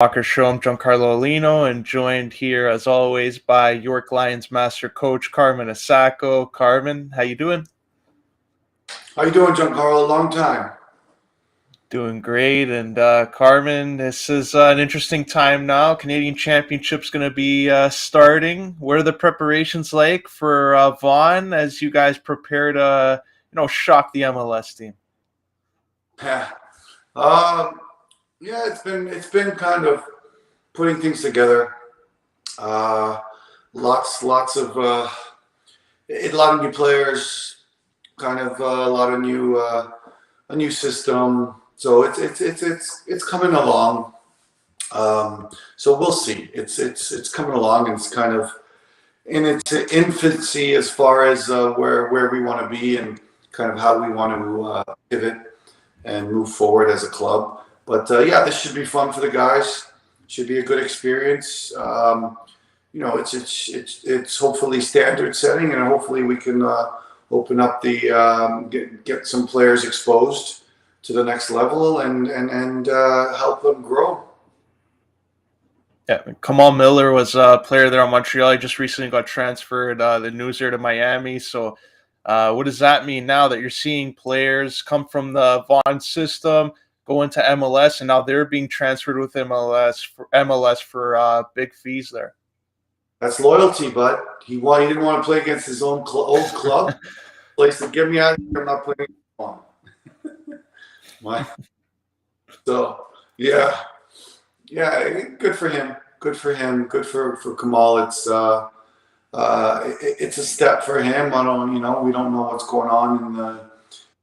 Soccer Show. I'm Giancarlo Alino, and joined here as always by York Lions master coach Carmen Asacco. Carmen, how you doing? How you doing, Giancarlo? Long time. Doing great. And Carmen, this is an interesting time now. Canadian Championship's going to be starting. What are the preparations like for Vaughan as you guys prepare to, shock the MLS team? Yeah, yeah. It's been kind of putting things together. Uh, lots of a lot of new players, kind of a lot of a new system. So it's coming along. So we'll see. It's coming along, and it's kind of in its infancy as far as where we want to be and kind of how we want to pivot and move forward as a club. But yeah, this should be fun for the guys. Should be a good experience. It's hopefully standard setting, and hopefully we can open up the get some players exposed to the next level and help them grow. Yeah, Kamal Miller was a player there on Montreal. He just recently got transferred the news there to Miami. So what does that mean now that you're seeing players come from the Vaughan system, go into MLS, and now they're being transferred with MLS for big fees there? That's loyalty, but he didn't want to play against his own old club. Place to get me out of here. I'm not playing on. So yeah, good for him. Good for him. Good for Kamal. It's a step for him. We don't know what's going on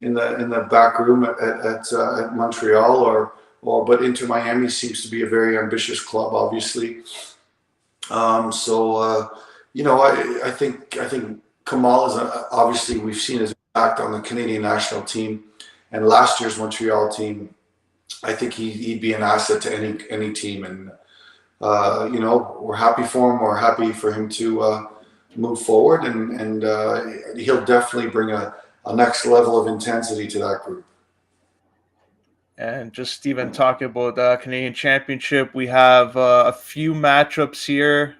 in the back room at Montreal but Inter Miami seems to be a very ambitious club, obviously. I think Kamal is obviously we've seen his impact on the Canadian national team and last year's Montreal team. I think he'd be an asset to any team, and we're happy for him. We're happy for him to move forward, and he'll definitely bring a next level of intensity to that group. And just even talking about the Canadian Championship, we have a few matchups here.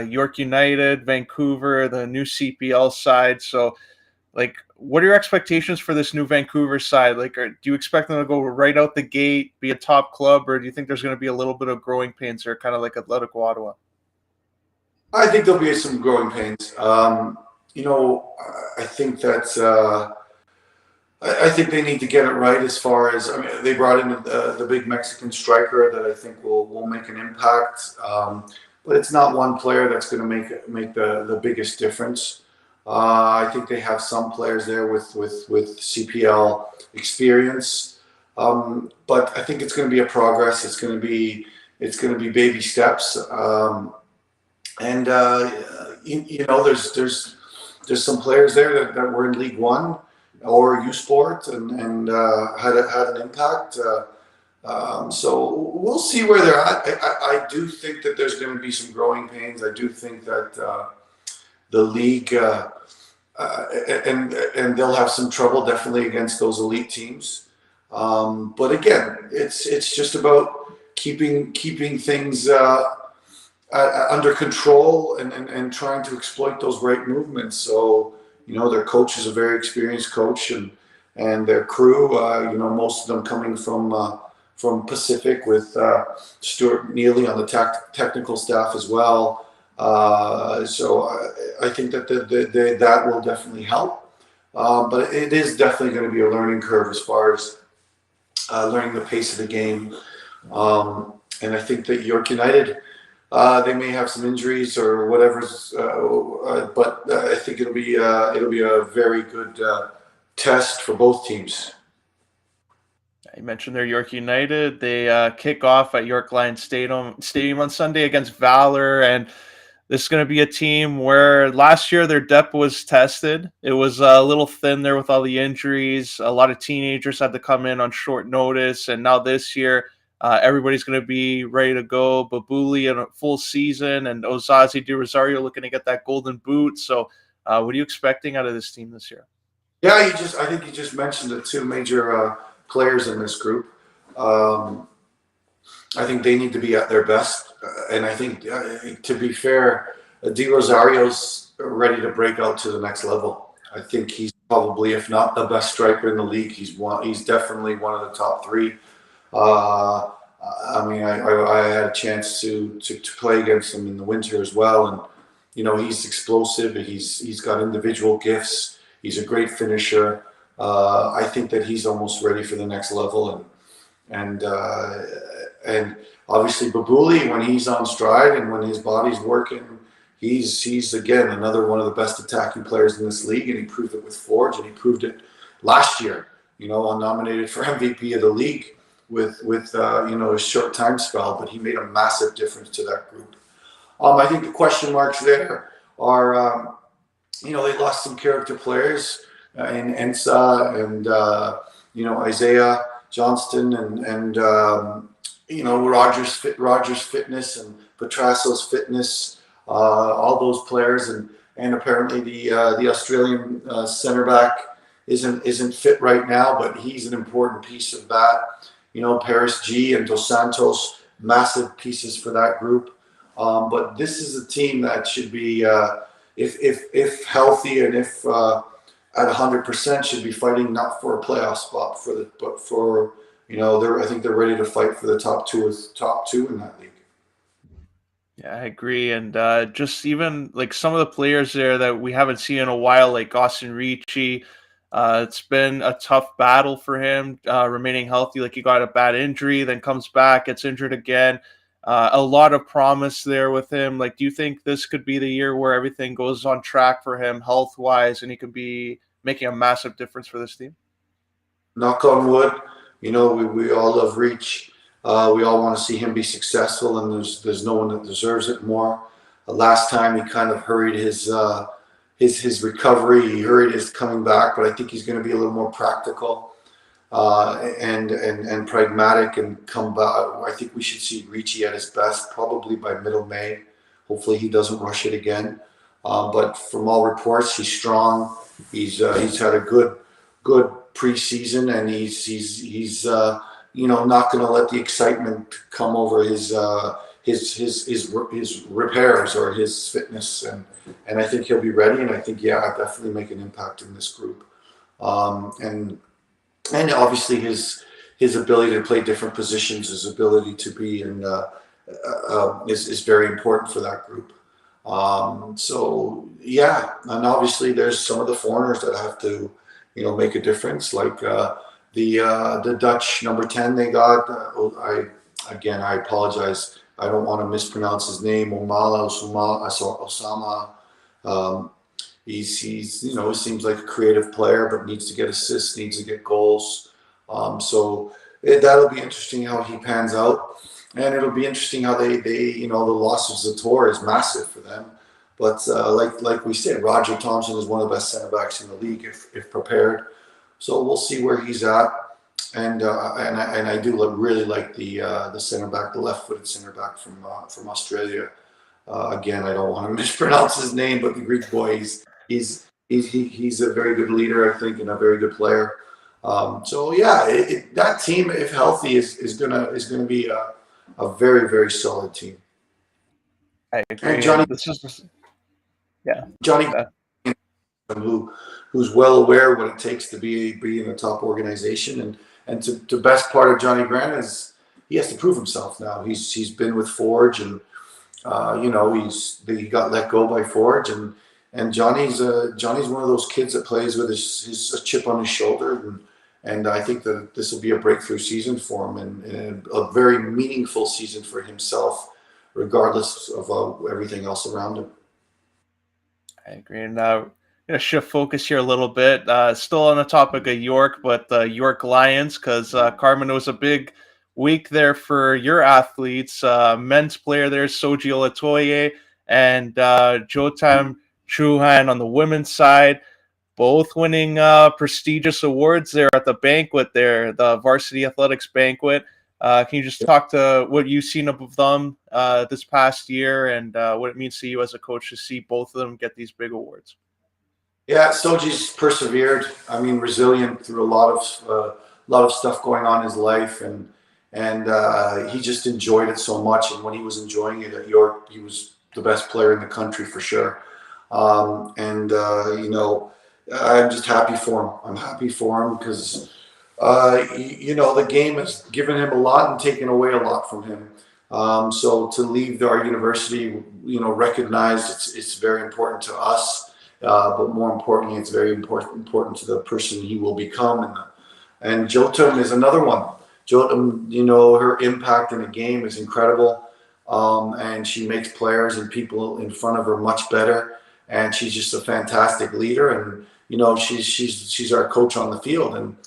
York United, Vancouver, the new CPL side. So, what are your expectations for this new Vancouver side? Do you expect them to go right out the gate, be a top club, or do you think there's going to be a little bit of growing pains there, kind of like Atletico Ottawa? I think there'll be some growing pains. I think that I think they need to get it right as far as they brought in the big Mexican striker that I think will make an impact, but it's not one player that's going to make the biggest difference. I think they have some players there with CPL experience, but I think it's going to be a progress. It's going to be baby steps, and there's some players there that were in League One or U Sport and had an impact. So we'll see where they're at. I do think that there's going to be some growing pains. I do think that the league and they'll have some trouble definitely against those elite teams. But again, it's just about keeping things under control and trying to exploit those right movements. So their coach is a very experienced coach, and their crew, most of them coming from Pacific with Stuart Neely on the technical staff as well. So I think that that will definitely help. But it is definitely going to be a learning curve as far as learning the pace of the game. And I think that York United, they may have some injuries or whatever, but I think it'll be a very good test for both teams. You mentioned they're York United. They kick off at York Lions Stadium on Sunday against Valor, and this is going to be a team where last year their depth was tested. It was a little thin there with all the injuries. A lot of teenagers had to come in on short notice, and now this year everybody's going to be ready to go. Babuli in a full season, and Ozazi De Rosario looking to get that golden boot. So what are you expecting out of this team this year? Yeah, I think you just mentioned the two major players in this group. I think they need to be at their best. And I think, to be fair, De Rosario's ready to break out to the next level. I think he's probably, if not the best striker in the league, he's definitely one of the top three. Uh, I mean, I had a chance to play against him in the winter as well, and he's explosive. He's got individual gifts. He's a great finisher. I think that he's almost ready for the next level, and obviously Babuli, when he's on stride and when his body's working, he's again another one of the best attacking players in this league, and he proved it with Forge, and he proved it last year. Nominated for MVP of the league with a short time spell, but he made a massive difference to that group. I think the question marks there are, they lost some character players in Ensa and Isaiah Johnston and Rogers' fitness and Petrasso's fitness, all those players, and apparently the Australian center back isn't fit right now, but he's an important piece of that. Paris G and Dos Santos, massive pieces for that group. But this is a team that should be, if healthy and if at 100%, should be fighting not for a playoff spot but for I think they're ready to fight for the top two in that league. Yeah, I agree. And just even like some of the players there that we haven't seen in a while, like Austin Ricci, it's been a tough battle for him remaining healthy. Like he got a bad injury, then comes back, gets injured again. A lot of promise there with him. Like, do you think this could be the year where everything goes on track for him health wise and he could be making a massive difference for this team? Knock on wood. We all love Reach. We all want to see him be successful, and there's no one that deserves it more. Last time he kind of hurried his recovery. He hurried his coming back, but I think he's going to be a little more practical and pragmatic and come back. I think we should see Ricci at his best probably by middle May. Hopefully he doesn't rush it again. But from all reports, he's strong. He's had a good preseason, and he's not going to let the excitement come over his repairs or his fitness, and I think he'll be ready, and I think definitely make an impact in this group, and obviously his ability to play different positions, his ability to be in is very important for that group. And obviously there's some of the foreigners that have to make a difference, like the Dutch number 10 they got. I apologize. I don't want to mispronounce his name. Osama. He's he seems like a creative player, but needs to get assists, needs to get goals. That'll be interesting how he pans out, and it'll be interesting how they the loss of Zator is massive for them. But like we said, Roger Thompson is one of the best center backs in the league if prepared. So we'll see where he's at, and I do really like the center back, the left-footed center back from Australia. Again, I don't want to mispronounce his name, but the Greek boy, he's a very good leader, I think, and a very good player. That team, if healthy, is gonna be a very, very solid team. I agree. And Johnny, Johnny, who's well aware what it takes to be in a top organization, and the best part of Johnny Grant is he has to prove himself now. He's been with Forge, and he got let go by Forge, and Johnny's one of those kids that plays with his chip on his shoulder, and I think that this will be a breakthrough season for him, and a very meaningful season for himself, regardless of everything else around him. I agree. And going to shift focus here a little bit. Still on the topic of York, but the York Lions, because Carmen, it was a big week there for your athletes. Men's player there, Soji Olatoye, and Jotam Truhan on the women's side, both winning prestigious awards there at the banquet there, the varsity athletics banquet. Can you just talk to what you've seen of them this past year, and what it means to you as a coach to see both of them get these big awards? Yeah, Soji's persevered. I mean, resilient through a lot of stuff going on in his life, and and he just enjoyed it so much. And when he was enjoying it at York, he was the best player in the country for sure. I'm just happy for him. I'm happy for him because the game has given him a lot and taken away a lot from him. So to leave our university, recognized, it's very important to us, but more importantly, it's very important to the person he will become. And Jotum is another one. Jotum, her impact in the game is incredible, and she makes players and people in front of her much better. And she's just a fantastic leader. And she's our coach on the field. And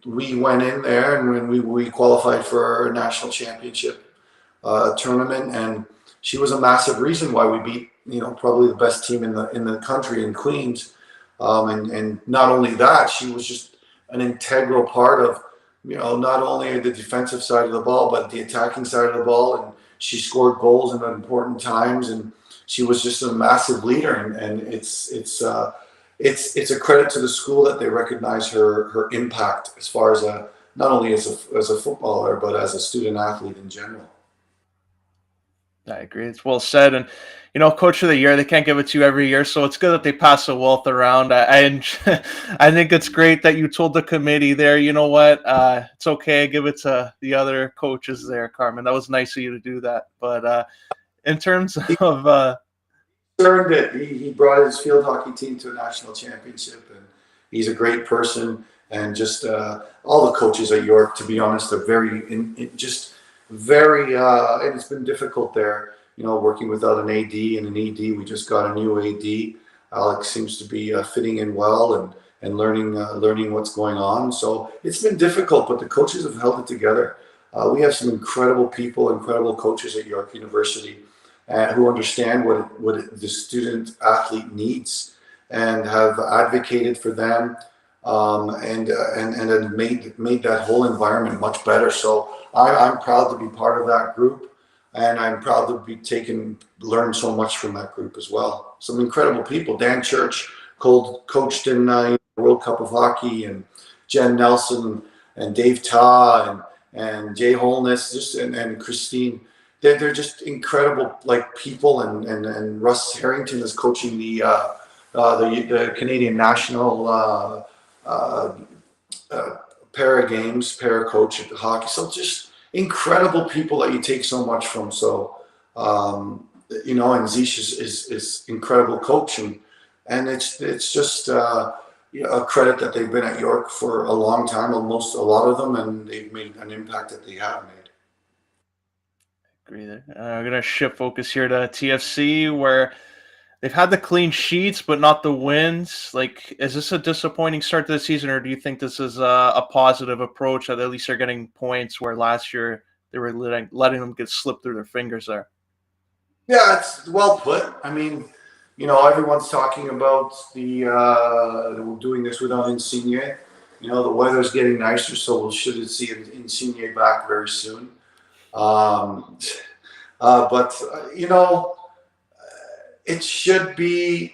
we went in there and when we qualified for a national championship tournament, and she was a massive reason why we beat probably the best team in the country in Queens. And not only that, she was just an integral part of not only the defensive side of the ball but the attacking side of the ball, and she scored goals in important times, and she was just a massive leader. And it's a credit to the school that they recognize her impact as far as not only as a footballer but as a student athlete in general. I agree. It's well said. And, coach of the year, they can't give it to you every year. So it's good that they pass the wealth around. And I think it's great that you told the committee there, you know what, it's okay. Give it to the other coaches there, Carmen. That was nice of you to do that. But in terms of, Earned it. He brought his field hockey team to a national championship, and he's a great person. And just all the coaches at York, to be honest, are just very. And it's been difficult there, working without an AD and an ED. We just got a new AD. Alex seems to be fitting in well and learning what's going on. So it's been difficult, but the coaches have held it together. We have some incredible people, incredible coaches at York University who understand what the student athlete needs and have advocated for them, and have made that whole environment much better. So I'm proud to be part of that group, and I'm proud to be learned so much from that group as well. Some incredible people. Dan Church coached in World Cup of Hockey, and Jen Nelson and Dave Ta and Jay Holness, and Christine. They're just incredible people, and Russ Harrington is coaching the Canadian national para games, para coach at the hockey. So just incredible people that you take so much from. So and Zish is incredible coach, and it's just a credit that they've been at York for a long time, a lot of them, and they've made an impact that they have made. There. I'm going to shift focus here to TFC, where they've had the clean sheets, but not the wins. Is this a disappointing start to the season, or do you think this is a positive approach that at least they're getting points where last year they were letting them get slipped through their fingers there? Yeah, it's well put. I mean, everyone's talking about we're doing this without Insigne. The weather's getting nicer, so we should see Insigne back very soon. But it should be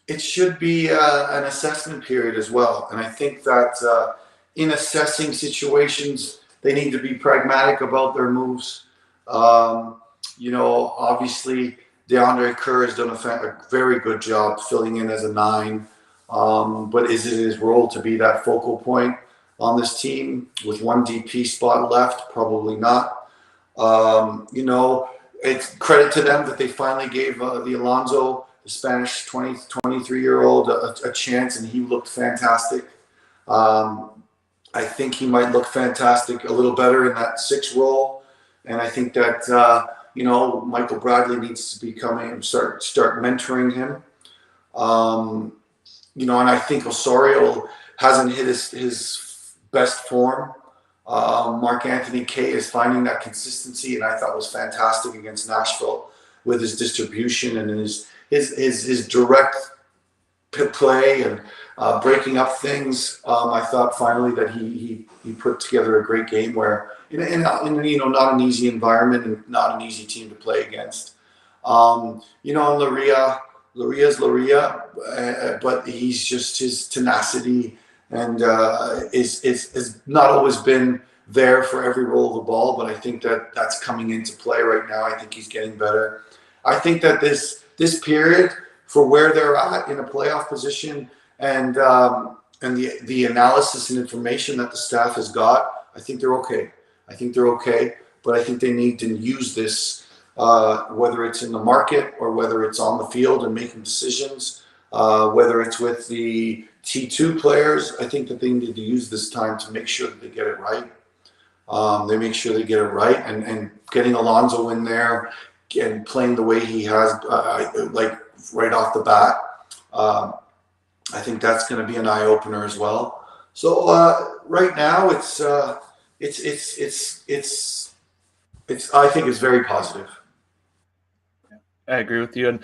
an assessment period as well, and I think that in assessing situations, they need to be pragmatic about their moves. Obviously, DeAndre Kerr has done a very good job filling in as a 9, but is it his role to be that focal point on this team with one DP spot left? Probably not. It's credit to them that they finally gave the Alonso, the Spanish 23-year-old, a chance, and he looked fantastic. I think he might look fantastic a little better in that 6 role, and I think that Michael Bradley needs to be coming and start mentoring him. And I think Osorio hasn't hit his best form. Mark Anthony Kay is finding that consistency, and I thought was fantastic against Nashville with his distribution and his direct play and breaking up things. I thought finally that he put together a great game where in not an easy environment and not an easy team to play against. Laria's Laria, but he's just his tenacity and is not always been there for every roll of the ball, but I think that that's coming into play right now. I think he's getting better. I think that this period for where they're at in a playoff position and the analysis and information that the staff has got, I think they're okay. I think they're okay, but I think they need to use this, whether it's in the market or whether it's on the field and making decisions, whether it's with the T2 players. I think that they need to use this time to make sure that they get it right. They make sure they get it right, and getting Alonso in there and playing the way he has, like right off the bat. I think that's going to be an eye opener as well. So right now, it's I think it's very positive. I agree with you. And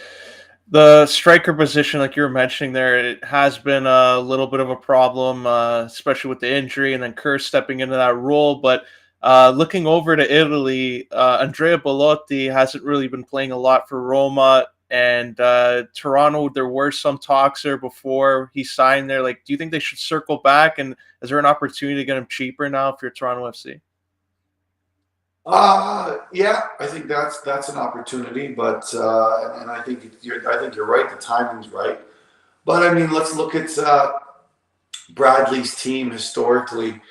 the striker position, like you were mentioning there, it has been a little bit of a problem, especially with the injury and then Kerr stepping into that role. But looking over to Italy, Andrea Bellotti hasn't really been playing a lot for Roma. And Toronto, there were some talks there before he signed there. Like, do you think they should circle back? And is there an opportunity to get him cheaper now if you're Toronto FC? Yeah, I think that's an opportunity, but and I think you're right. The timing's right, but I mean, let's look at Bradley's team historically.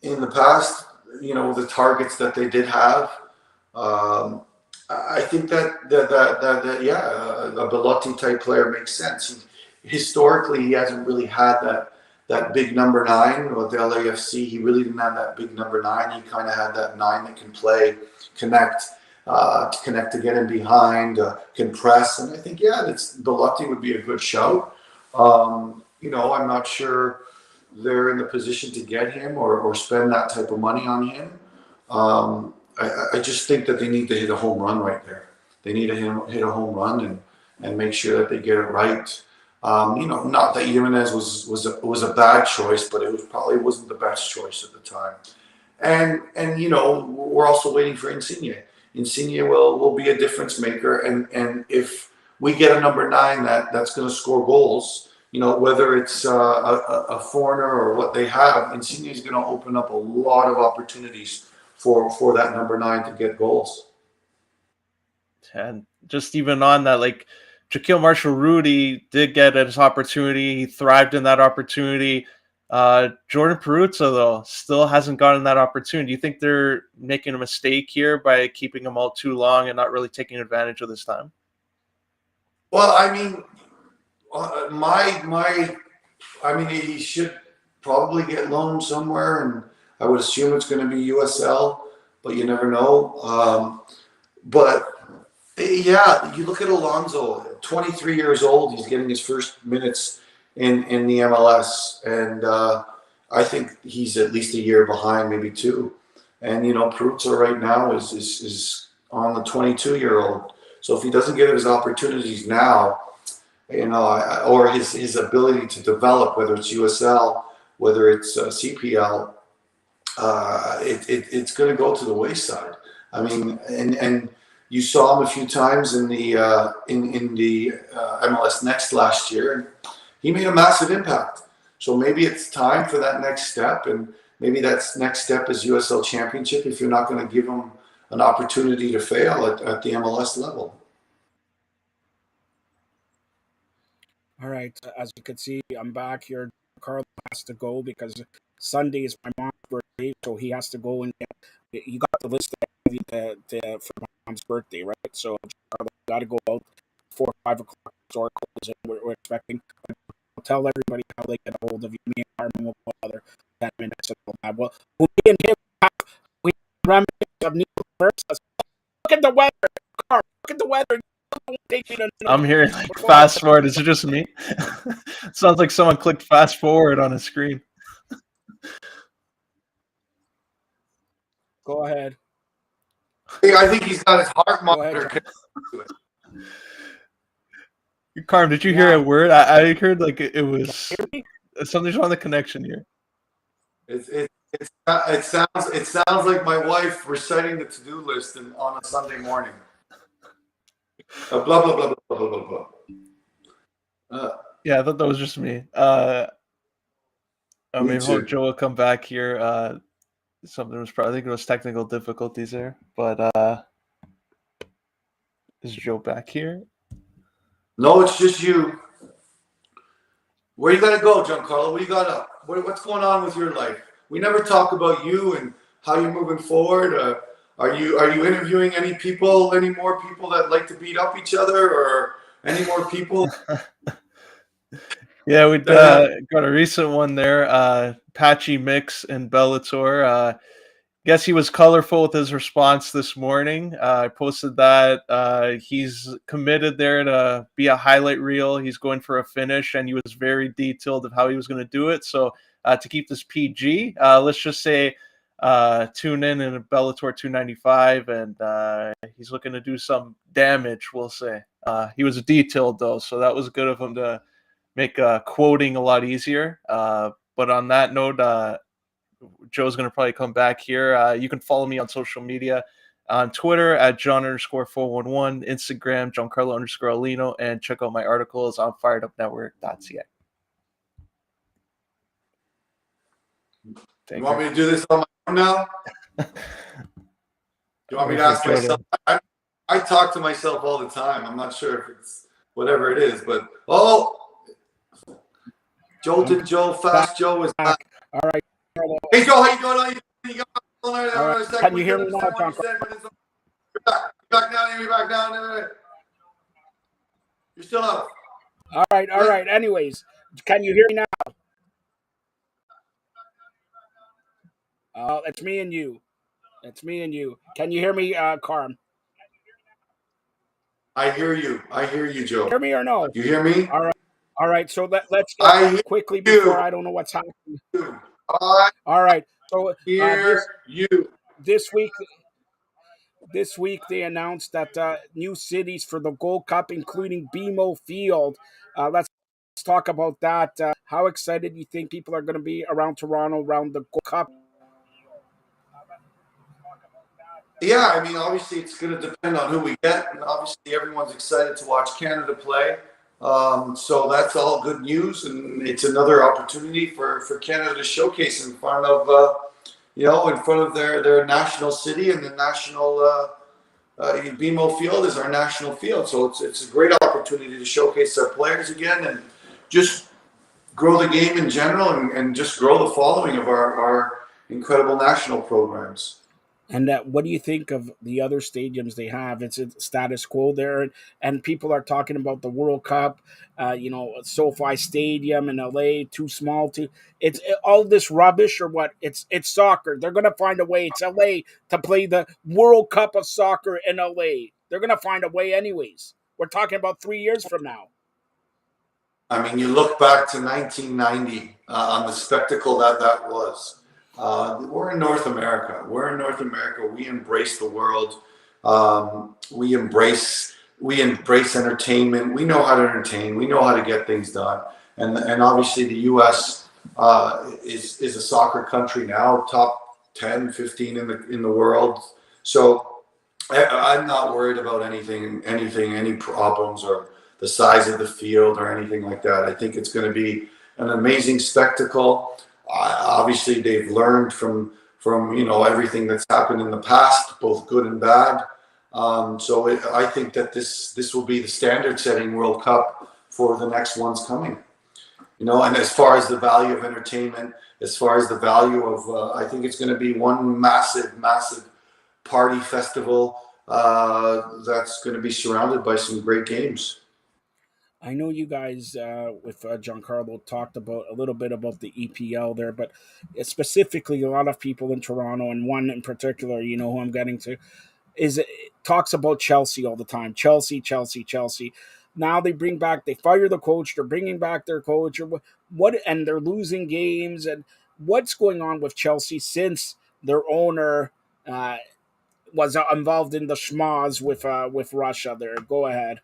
In the past, the targets that they did have. I think that yeah, a Belotti type player makes sense. Historically, he hasn't really had that big number 9 with the LAFC. He really didn't have that big number 9. He kind of had that 9 that can play, connect to get in behind, can press. And I think, yeah, Belotti would be a good shout. I'm not sure they're in the position to get him or spend that type of money on him. I just think that they need to hit a home run right there. They need to hit a home run and make sure that they get it right. Not that Jimenez was a bad choice, but it probably wasn't the best choice at the time. And we're also waiting for Insigne. Insigne will be a difference maker, and if we get a number 9 that's going to score goals, whether it's a foreigner or what they have, Insigne is going to open up a lot of opportunities for that number 9 to get goals. And just even on that, like Shaquille Marshall-Rudy did get his opportunity. He thrived in that opportunity. Jordan Peruzza, though, still hasn't gotten that opportunity. Do you think they're making a mistake here by keeping him all too long and not really taking advantage of this time? Well, I mean, he should probably get loaned somewhere, and I would assume it's going to be USL, but you never know. But yeah, you look at Alonso, 23 years old. He's getting his first minutes in the MLS, and I think he's at least a year behind, maybe 2. And Peruzza right now is on the 22-year-old. So if he doesn't get his opportunities now, or his ability to develop, whether it's USL, whether it's CPL, it's going to go to the wayside. I mean, and you saw him a few times in the MLS Next last year, and he made a massive impact. So maybe it's time for that next step, and maybe that next step is USL Championship if you're not going to give him an opportunity to fail at the MLS level. All right, as you can see, I'm back here. Carl has to go because Sunday is my mom's birthday, so he has to go and you got the list for my mom's birthday, right? So Carl got to go out 4 or 5 o'clock. Store closes, and we're expecting. I'll tell everybody how they get a hold of you. Me and Carmen will put another 10 minutes of that. Well, me and him we remnants of Neil first. Look at the weather, Carl. Look at the weather. I'm hearing like fast forward. Is it just me? Sounds like someone clicked fast forward on a screen. Go ahead. I think he's got his heart monitor. Carm, did you hear a word? I heard like it was something's on the connection here. It sounds like my wife reciting the to-do list on a Sunday morning. Blah blah blah blah blah blah blah. Yeah, I thought that was just me. Maybe Joe will come back here. something was probably, I think it was technical difficulties there. But is Joe back here? No, it's just you. Where you gotta go, Giancarlo? What you got up? What's going on with your life? We never talk about you and how you're moving forward. Are you interviewing any more people that like to beat up each other, or any more people? Yeah, we got a recent one there. Patchy Mix and Bellator. Guess he was colorful with his response this morning. I posted that he's committed there to be a highlight reel. He's going for a finish, and he was very detailed of how he was going to do it. So to keep this PG, let's just say tune in Bellator 295, and he's looking to do some damage, we'll say. He was detailed, though, so that was good of him to make quoting a lot easier. But on that note, Joe's going to probably come back here. You can follow me on social media on Twitter at John_411, Instagram, Giancarlo_Alino, and check out my articles on firedupnetwork.ca. You want me to do this on my own now? You want me to ask myself? I talk to myself all the time. I'm not sure if it's whatever it is, but Fast Joe is back. All right. Hey Joe, how you doing? All right. Can you hear me now, John? Back down. You're back down. You're still up. All right. Anyways, can you hear me now? It's me and you. Can you hear me, Carm? I hear you, Joe. Hear me or no? You hear me? All right. So let's get quickly before I don't know what's happening. All right. So this week they announced that new cities for the Gold Cup, including BMO Field. Let's talk about that. How excited do you think people are going to be around Toronto around the Gold Cup? Yeah, I mean, obviously it's going to depend on who we get, and obviously everyone's excited to watch Canada play. So that's all good news, and it's another opportunity for Canada to showcase in front of their national city, and the national BMO Field is our national field. So it's a great opportunity to showcase our players again, and just grow the game in general, and just grow the following of our incredible national programs. And what do you think of the other stadiums they have? It's a status quo there, and people are talking about the World Cup. SoFi Stadium in LA, too small. It's all this rubbish, or what? It's soccer. They're gonna find a way. It's LA to play the World Cup of soccer in LA. They're gonna find a way, anyways. We're talking about 3 years from now. I mean, you look back to 1990 on the spectacle that was. We're in North America. We embrace the world. We embrace entertainment. We know how to entertain. We know how to get things done. And obviously the U.S. Is a soccer country now, top 10, 15 in the world. So I'm not worried about any problems or the size of the field or anything like that. I think it's going to be an amazing spectacle. Obviously, they've learned from everything that's happened in the past, both good and bad. So I think that this will be the standard-setting World Cup for the next ones coming. And as far as the value of entertainment, as far as the value of, I think it's going to be one massive party festival that's going to be surrounded by some great games. I know you guys with Giancarlo talked about a little bit about the EPL there, but specifically a lot of people in Toronto, and one in particular, who I'm getting to, talks about Chelsea all the time. Chelsea. Now they fire the coach, they're bringing back their coach, or what, and they're losing games. And what's going on with Chelsea since their owner was involved in the schmoz with Russia there? Go ahead.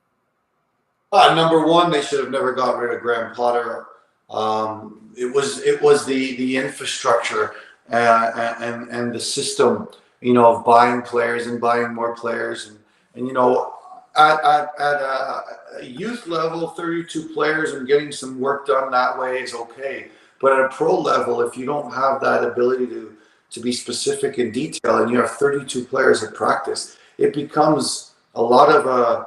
Number one, they should have never got rid of Graham Potter. It was the infrastructure and the system, of buying players and buying more players, and at a youth level, 32 players and getting some work done that way is okay. But at a pro level, if you don't have that ability to be specific in detail, and you have 32 players at practice, it becomes a lot of a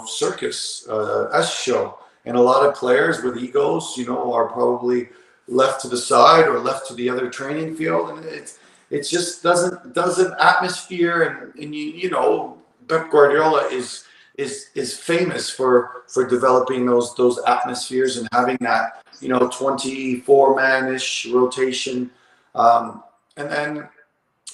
circus S show, and a lot of players with egos, are probably left to the side or left to the other training field, and it just doesn't atmosphere, and Pep Guardiola is famous for developing those atmospheres and having that 24 man-ish rotation, and then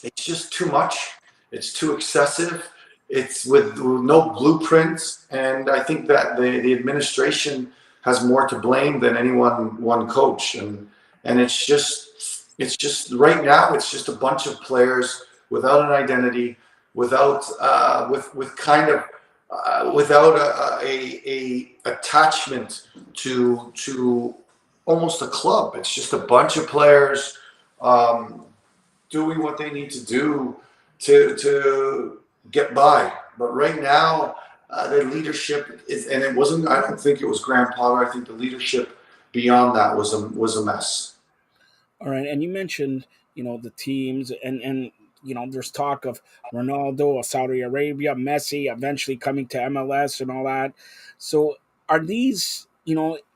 it's just too much. It's too excessive. It's with no blueprints, and I think that the administration has more to blame than any one coach, and it's just right now it's just a bunch of players without an identity, without with kind of without a attachment to almost a club. It's just a bunch of players doing what they need to do to get by. But right now, the leadership is, and it wasn't. I don't think it was Graham Potter. I think the leadership beyond that was a mess. All right, and you mentioned the teams, and there's talk of Ronaldo, Saudi Arabia, Messi, eventually coming to MLS and all that. So are these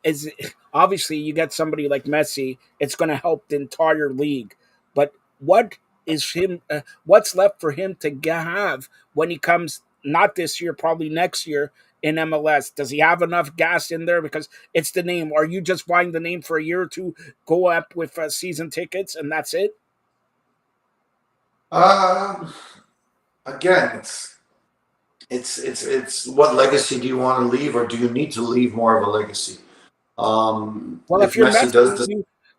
as obviously you get somebody like Messi, it's going to help the entire league. But what is him? What's left for him to have when he comes? Not this year, probably next year in MLS. Does he have enough gas in there? Because it's the name. Are you just buying the name for a year or two, go up with season tickets, and that's it? Again, it's what legacy do you want to leave, or do you need to leave more of a legacy? Well, If if you're Messi Messi, does this,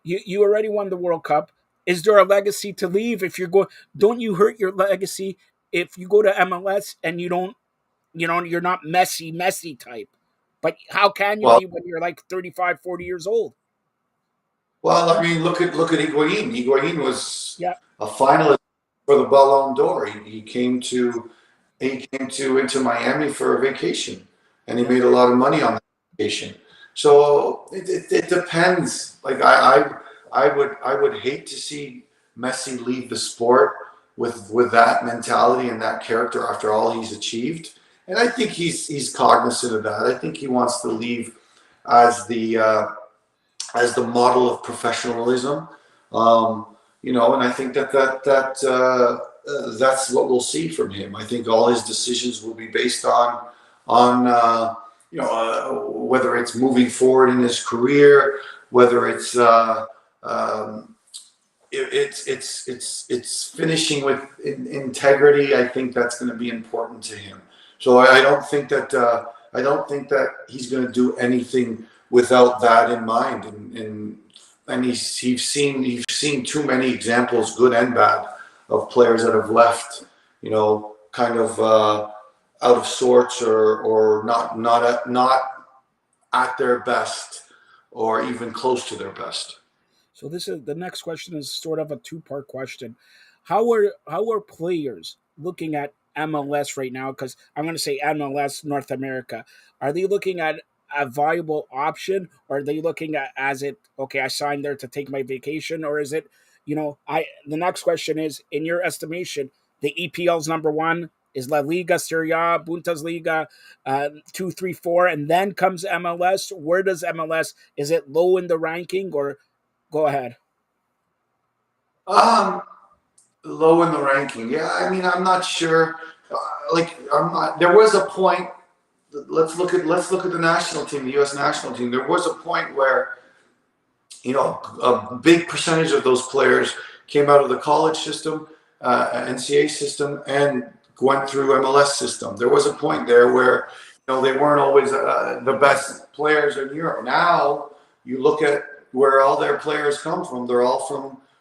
you already won the World Cup. Is there a legacy to leave if you're going? Don't you hurt your legacy if you go to MLS and you don't? You're not Messi type. But how can you well, be when you're like 35, 40 years old? I mean, look at Higuain. Higuain was Yeah. a finalist for the Ballon d'Or. He came to into Miami for a vacation, and he Yeah. made a lot of money on that vacation. So it depends. Like I would hate to see Messi leave the sport with that mentality and that character after all he's achieved. And I think he's cognizant of that. I think he wants to leave as the model of professionalism. And I think that's what we'll see from him. I think all his decisions will be based on whether it's moving forward in his career, whether it's finishing with integrity. I think that's going to be important to him. So I don't think that he's going to do anything without that in mind. And you've seen too many examples, good and bad, of players that have left, kind of out of sorts or not at their best or even close to their best. So this is the next question is sort of a two-part question. How are players looking at MLS right now? Because I'm going to say MLS North America. Are they looking at a viable option, or are they looking at as it okay? I signed there to take my vacation, or is it I? The next question is, in your estimation, the EPL's number one is La Liga, Serie A, Bundesliga, 2, 3, 4, and then comes MLS. Where does MLS? Is it low in the ranking, or go ahead? Low in the ranking. Yeah, I mean, I'm not sure. I'm not. There was a point. Let's look at the national team, the U.S. national team. There was a point where, a big percentage of those players came out of the college system, NCAA system, and went through MLS system. There was a point there where, they weren't always the best players in Europe. Now you look at where all their players come from. They're all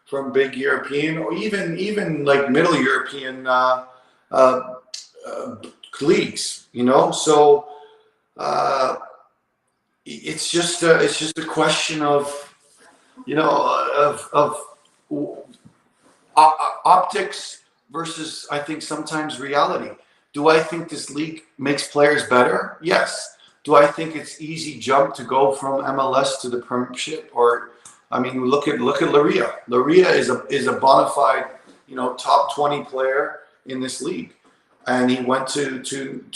from big European or even like middle European leagues. So it's just a question of optics versus, I think, sometimes reality. Do I think this league makes players better? Yes. Do I think it's easy jump to go from MLS to the Premiership or I mean, look at Laria. Laria is a bona fide, top 20 player in this league, and he went to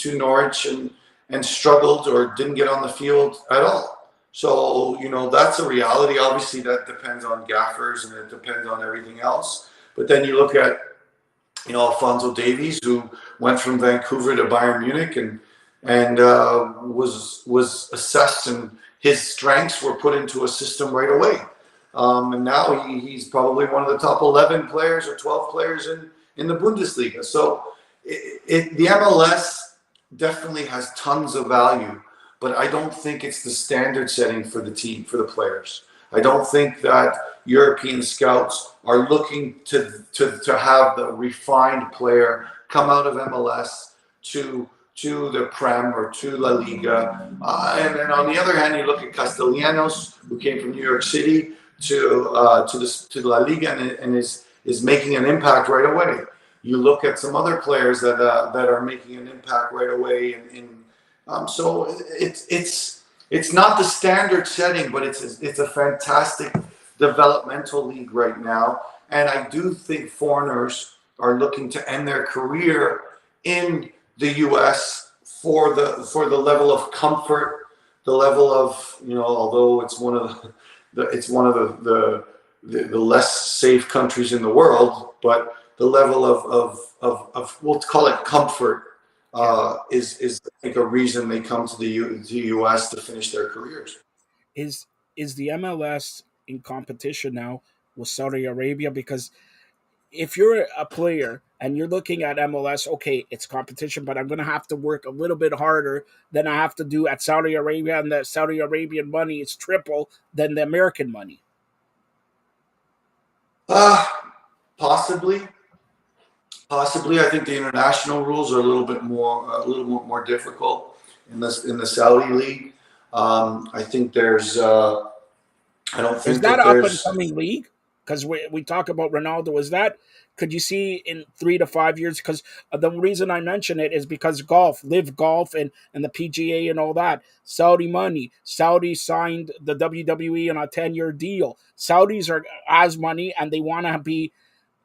Norwich and struggled or didn't get on the field at all. So that's a reality. Obviously, that depends on gaffers and it depends on everything else. But then you look at Alphonso Davies, who went from Vancouver to Bayern Munich and was assessed, and his strengths were put into a system right away. And now he's probably one of the top 11 players or 12 players in the Bundesliga. So the MLS definitely has tons of value, but I don't think it's the standard setting for the team, for the players. I don't think that European scouts are looking to have the refined player come out of MLS to the Prem or to La Liga. And then on the other hand, you look at Castellanos, who came from New York City to La Liga and is making an impact right away. You look at some other players that are making an impact right away. So it's not the standard setting, but it's a fantastic developmental league right now. And I do think foreigners are looking to end their career in the U.S. for the level of comfort, the level of although it's one of the less safe countries in the world, but the level of we'll call it comfort is I think a reason they come to the U.S. to finish their careers. Is the MLS in competition now with Saudi Arabia? Because if you're a player and you're looking at MLS, okay, it's competition, but I'm going to have to work a little bit harder than I have to do at Saudi Arabia, and the Saudi Arabian money is triple than the American money. Possibly. I think the international rules are a little bit more difficult in the Saudi league. I think there's. I don't think Is that that up and there's. coming league? Because we talk about Ronaldo. Is that, could you see in 3 to 5 years? Because the reason I mention it is because Live Golf and the PGA and all that, Saudi money. Saudi signed the WWE on a 10-year deal. Saudis are as money, and they want to be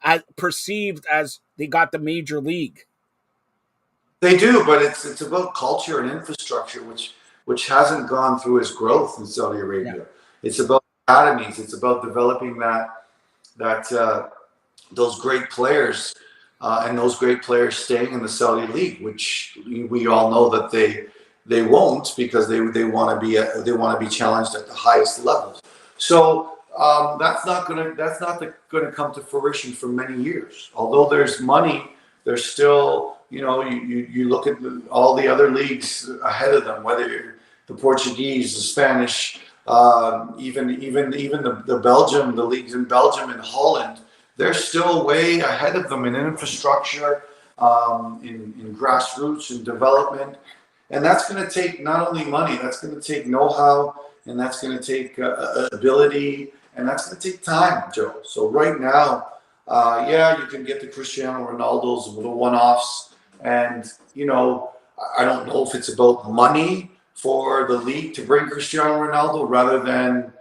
as perceived as they got the major league. They do, but it's about culture and infrastructure, which hasn't gone through its growth in Saudi Arabia. Yeah. It's about academies. It's about developing those great players and those great players staying in the Saudi league, which we all know that they won't, because they want to be challenged at the highest levels. So that's not going to come to fruition for many years. Although there's money, there's still you look at all the other leagues ahead of them, whether you're the Portuguese, the Spanish, even the Belgium, the leagues in Belgium and Holland, they're still way ahead of them in infrastructure, in grassroots and development. And that's going to take not only money, that's going to take know-how, and that's going to take ability, and that's going to take time, Joe. So right now, you can get the Cristiano Ronaldos, the one-offs, and I don't know if it's about money for the league to bring Cristiano Ronaldo rather than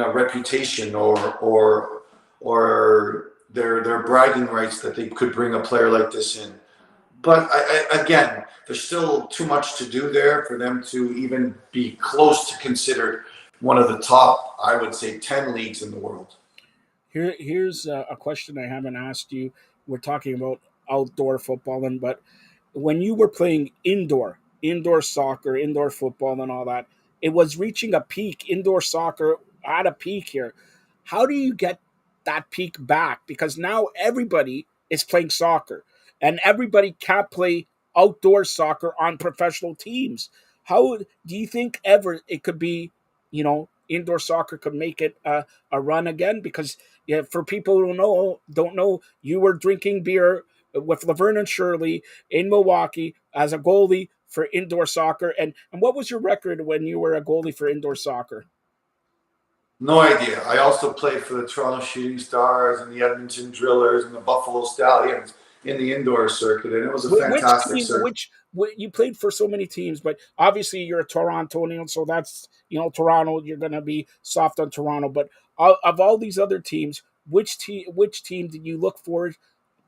a reputation or their bragging rights that they could bring a player like this in. But again, there's still too much to do there for them to even be close to considered one of the top, I would say, 10 leagues in the world. Here's a question I haven't asked you. We're talking about outdoor football, but when you were playing indoor soccer, indoor football, and all that, it was reaching a peak. Indoor soccer had a peak here. How do you get that peak back? Because now everybody is playing soccer, and everybody can't play outdoor soccer on professional teams. How do you think ever it could be, indoor soccer could make it a run again? Because for people who don't know, you were drinking beer with Laverne and Shirley in Milwaukee as a goalie for indoor soccer. And what was your record when you were a goalie for indoor soccer? No idea. I also played for the Toronto Shooting Stars and the Edmonton Drillers and the Buffalo Stallions. in the indoor circuit, and it was a Which fantastic team? circuit. You played for so many teams, but obviously you're a Torontonian, so that's Toronto. You're gonna be soft on Toronto, but of all these other teams, which team did you look for?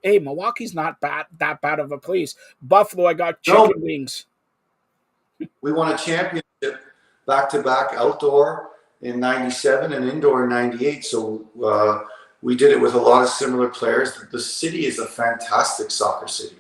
Hey, Milwaukee's not that bad of a place. Buffalo, I got No, chicken wings. we won a championship back-to-back outdoor in '97 and indoor in '98. So we did it with a lot of similar players. The city is a fantastic soccer city.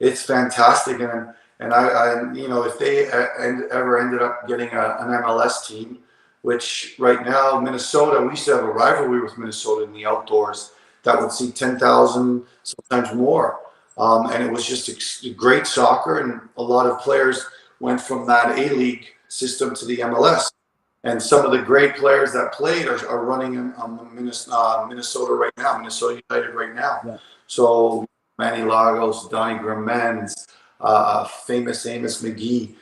It's fantastic, and I if they ever ended up getting an MLS team, which right now Minnesota, we used to have a rivalry with Minnesota in the outdoors that would see 10,000, sometimes more. And it was just great soccer, and a lot of players went from that A-League system to the MLS. And some of the great players that played are running in Minnesota right now, Minnesota United right now. Yeah. So Manny Lagos, Donnie Grimmans, famous Amos McGee,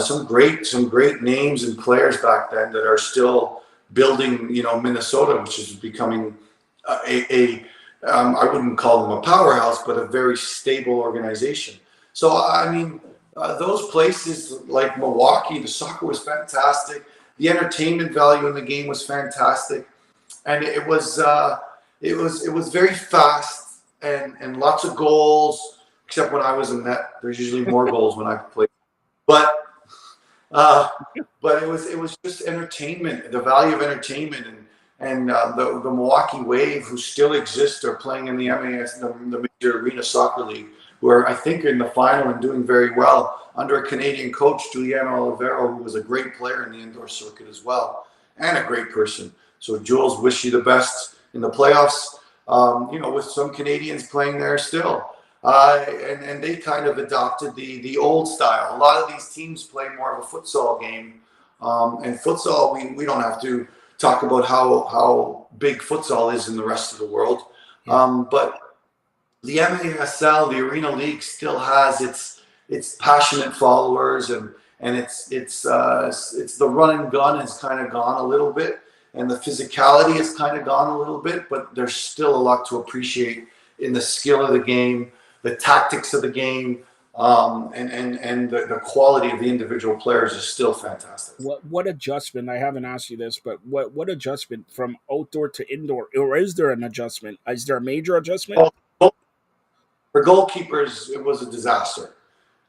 some great names and players back then that are still building, Minnesota, which is becoming I wouldn't call them a powerhouse, but a very stable organization. So, I mean, those places like Milwaukee, the soccer was fantastic. The entertainment value in the game was fantastic, and it was very fast and lots of goals. Except when I was in net, there's usually more goals when I play. But but it was just entertainment, the value of entertainment, and the Milwaukee Wave, who still exist, are playing in the MAS, the Major Arena Soccer League, who are, I think, in the final and doing very well under a Canadian coach, Juliano Olivero, who was a great player in the indoor circuit as well, and a great person. So Jules, wish you the best in the playoffs. With some Canadians playing there still. And they kind of adopted the old style. A lot of these teams play more of a futsal game. And futsal, we don't have to talk about how big futsal is in the rest of the world. But the MASL, the Arena League, still has its passionate followers, and it's the run and gun has kind of gone a little bit, and the physicality has kind of gone a little bit, but there's still a lot to appreciate in the skill of the game, the tactics of the game, and the quality of the individual players is still fantastic. What adjustment? I haven't asked you this, but what adjustment from outdoor to indoor, or is there an adjustment? Is there a major adjustment? For goalkeepers, it was a disaster.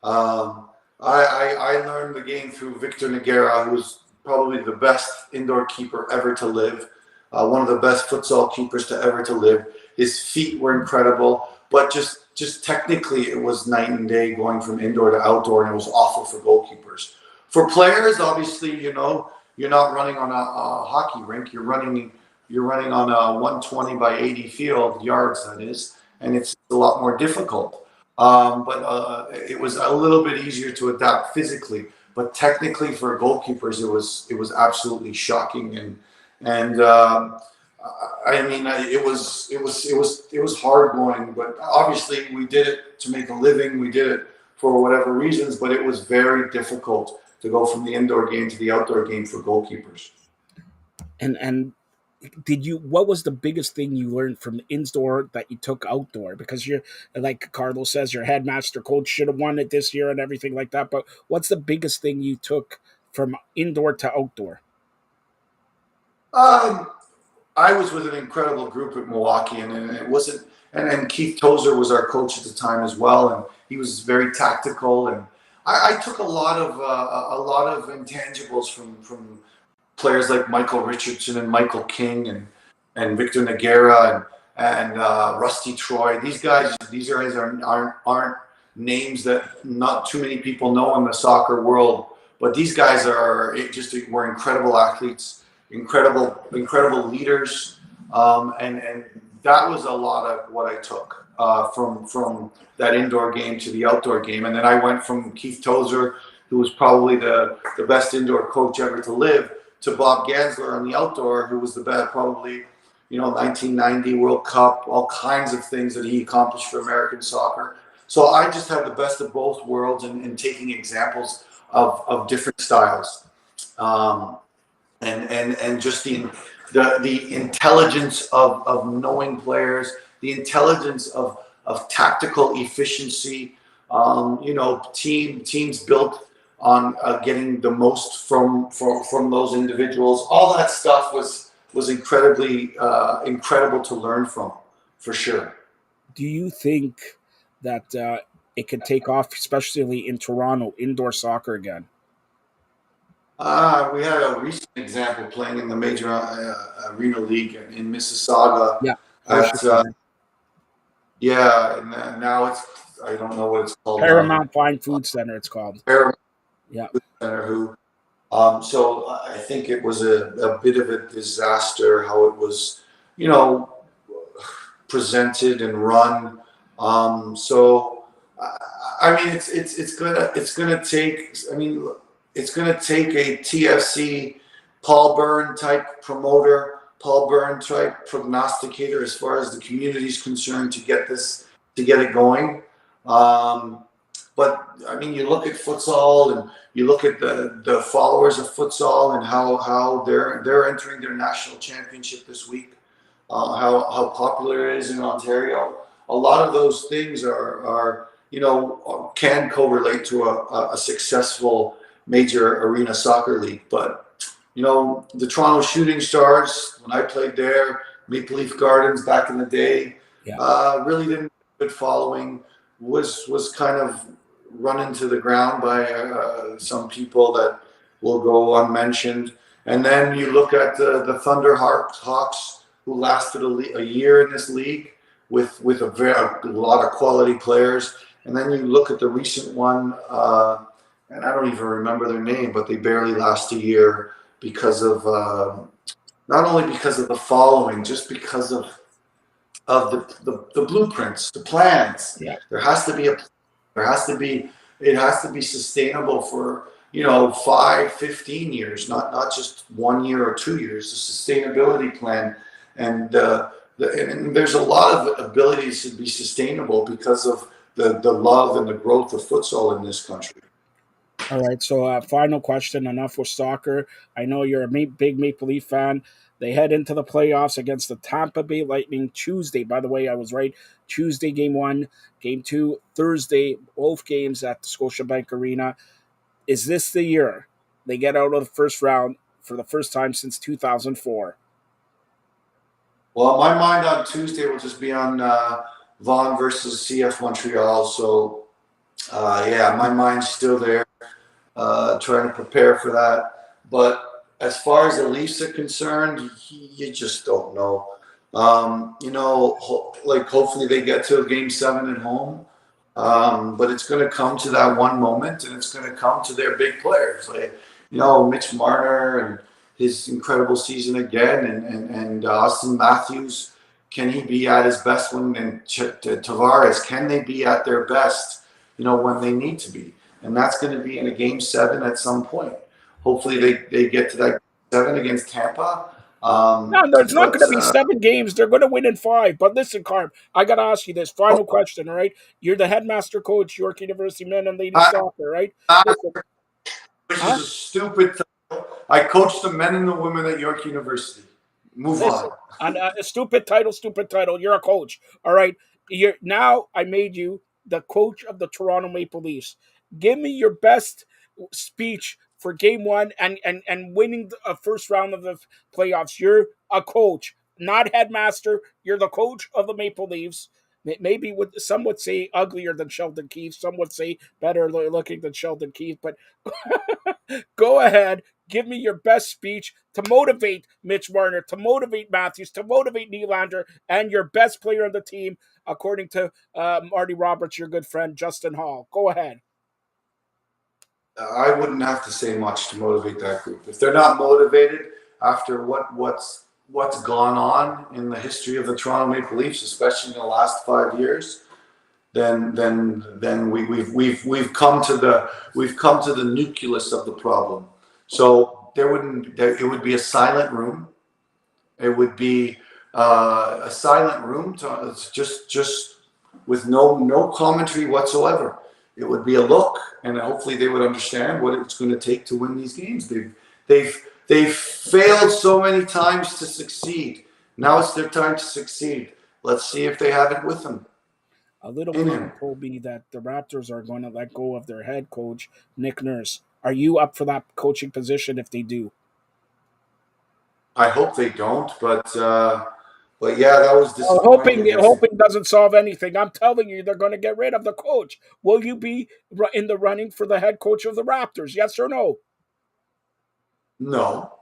I learned the game through Victor Nogueira, who was probably the best indoor keeper ever to live, one of the best futsal keepers to live. His feet were incredible, but just technically, it was night and day going from indoor to outdoor, and it was awful for goalkeepers. For players, obviously, you're not running on a hockey rink. You're running on a 120 by 80 field, yards that is, and it's a lot more difficult. But it was a little bit easier to adapt physically, but technically for goalkeepers, it was absolutely shocking, and I mean, it was hard going, but obviously we did it to make a living. We did it for whatever reasons, but it was very difficult to go from the indoor game to the outdoor game for goalkeepers. And what was the biggest thing you learned from indoor that you took outdoor? Because you're, like Carlos says, your headmaster coach should have won it this year and everything like that. But what's the biggest thing you took from indoor to outdoor? I was with an incredible group at Milwaukee, and it wasn't. And Keith Tozer was our coach at the time as well, and he was very tactical. And I took a lot of intangibles from players like Michael Richardson and Michael King and Victor Nogueira and Rusty Troy. These guys aren't names that not too many people know in the soccer world, but these guys were incredible athletes, incredible leaders, and that was a lot of what I took from that indoor game to the outdoor game. And then I went from Keith Tozer, who was probably the best indoor coach ever to live, to Bob Gansler on the outdoor, who was the best, probably, 1990 World Cup, all kinds of things that he accomplished for American soccer. So I just had the best of both worlds in taking examples of different styles, and just the intelligence of knowing players, the intelligence of of tactical efficiency. Teams built on getting the most from those individuals. All that stuff was incredibly incredible to learn from, for sure. Do you think that it could take off, especially in Toronto, indoor soccer again? We had a recent example playing in the major arena league in Mississauga. Yeah, At and now I don't know what it's called now. Paramount Fine Food Center, it's called. Paramount Yeah. Center, who so I think it was a bit of a disaster how it was, presented and run. So I mean, it's gonna take. I mean, it's gonna take a TFC Paul Byrne type promoter, Paul Byrne type prognosticator as far as the community is concerned to get it going. But I mean, you look at futsal and you look at the followers of futsal and how they're entering their national championship this week. How popular it is in Ontario. A lot of those things are can correlate to a successful major arena soccer league. But the Toronto Shooting Stars, when I played there, Maple Leaf Gardens back in the day, really didn't have a good following. Was kind of run into the ground by some people that will go unmentioned. And then you look at the Thunder Hawks, who lasted a year in this league with a lot of quality players. And then you look at the recent one, and I don't even remember their name, but they barely last a year because of not only because of the following, just because of the blueprints, the plans. Yeah. It has to be sustainable for 5, 15 years, not just 1 year or 2 years. The sustainability plan, and there's a lot of abilities to be sustainable because of the love and the growth of futsal in this country. All right. So, final question. Enough with soccer. I know you're a big Maple Leaf fan. They head into the playoffs against the Tampa Bay Lightning Tuesday. By the way, I was right. Tuesday, game 1, game 2, Thursday, both games at the Scotiabank Arena. Is this the year they get out of the first round for the first time since 2004? Well, my mind on Tuesday will just be on Vaughan versus CF Montreal. So, my mind's still there, trying to prepare for that. But as far as the Leafs are concerned, you just don't know. Hopefully they get to a game 7 at home. But it's going to come to that one moment, and it's going to come to their big players, Mitch Marner and his incredible season again, and Austin Matthews. Can he be at his best and Tavares? Can they be at their best, when they need to be? And that's going to be in a game 7 at some point. Hopefully they get to that 7 against Tampa. No, there's not going to be 7 games. They're going to win in 5. But listen, Carm, I got to ask you this final question, all right? You're the headmaster coach, York University men and ladies soccer, right? Listen, which is a stupid title. I coach the men and the women at York University. Move on. And a stupid title. You're a coach, all right? Now I made you the coach of the Toronto Maple Leafs. Give me your best speech for game 1 and winning a first round of the playoffs. You're a coach, not headmaster. You're the coach of the Maple Leafs. Maybe some would say uglier than Sheldon Keefe. Some would say better looking than Sheldon Keefe. But go ahead. Give me your best speech to motivate Mitch Marner, to motivate Matthews, to motivate Nylander, and your best player on the team, according to Marty Roberts, your good friend, Justin Hall. Go ahead. I wouldn't have to say much to motivate that group. If they're not motivated after what's gone on in the history of the Toronto Maple Leafs, especially in the last 5 years, then we've come to the nucleus of the problem. So it would be a silent room. It would be a silent room just with no commentary whatsoever. It would be a look, and hopefully they would understand what it's going to take to win these games. They've failed so many times to succeed. Now it's their time to succeed. Let's see if they have it with them. A little people Amen. told me that the Raptors are going to let go of their head coach, Nick Nurse. Are you up for that coaching position if they do? I hope they don't, but yeah, that was Well, disappointing against. hoping doesn't solve anything. I'm telling you, they're going to get rid of the coach. Will you be in the running for the head coach of the Raptors? Yes or no? No.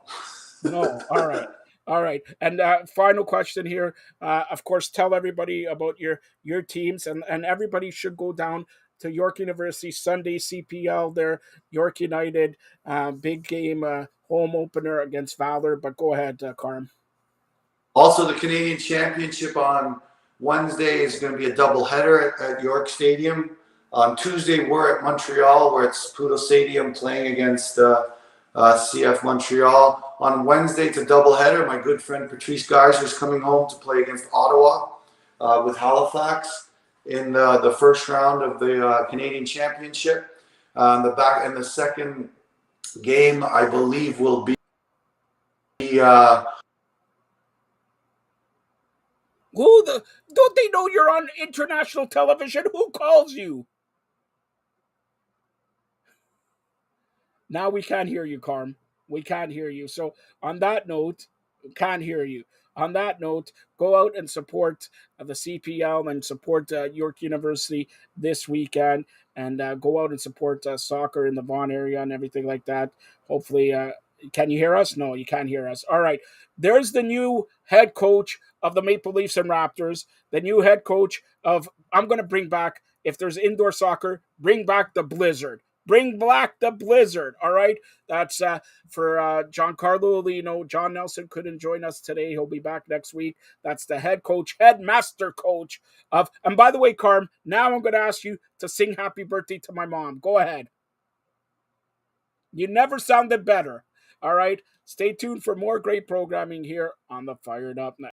No. All right. All right. And final question here. Of course, tell everybody about your teams, and everybody should go down to York University Sunday CPL there. York United, big game, home opener against Valor. But go ahead, Carm. Also, the Canadian Championship on Wednesday is going to be a doubleheader at York Stadium. On Tuesday, we're at Montreal, where it's Poodle Stadium playing against CF Montreal. On Wednesday, it's a doubleheader. My good friend Patrice Geyser is coming home to play against Ottawa with Halifax in the first round of the Canadian Championship. The second game, I believe, will be. Don't they know you're on international television? Who calls you? Now we can't hear you, Carm. We can't hear you. So on that note, can't hear you. On that note, go out and support the CPL and support York University this weekend, and go out and support soccer in the Vaughan area and everything like that. Hopefully, can you hear us? No, you can't hear us. All right. There's the new head coach of the Maple Leafs and Raptors, the new head coach of, I'm going to bring back, if there's indoor soccer, bring back the Blizzard. Bring back the Blizzard. All right. That's for Giancarlo Alino. John Nelson couldn't join us today. He'll be back next week. That's the head coach, headmaster coach of. And by the way, Carm, now I'm going to ask you to sing happy birthday to my mom. Go ahead. You never sounded better. All right. Stay tuned for more great programming here on the Fired Up Network.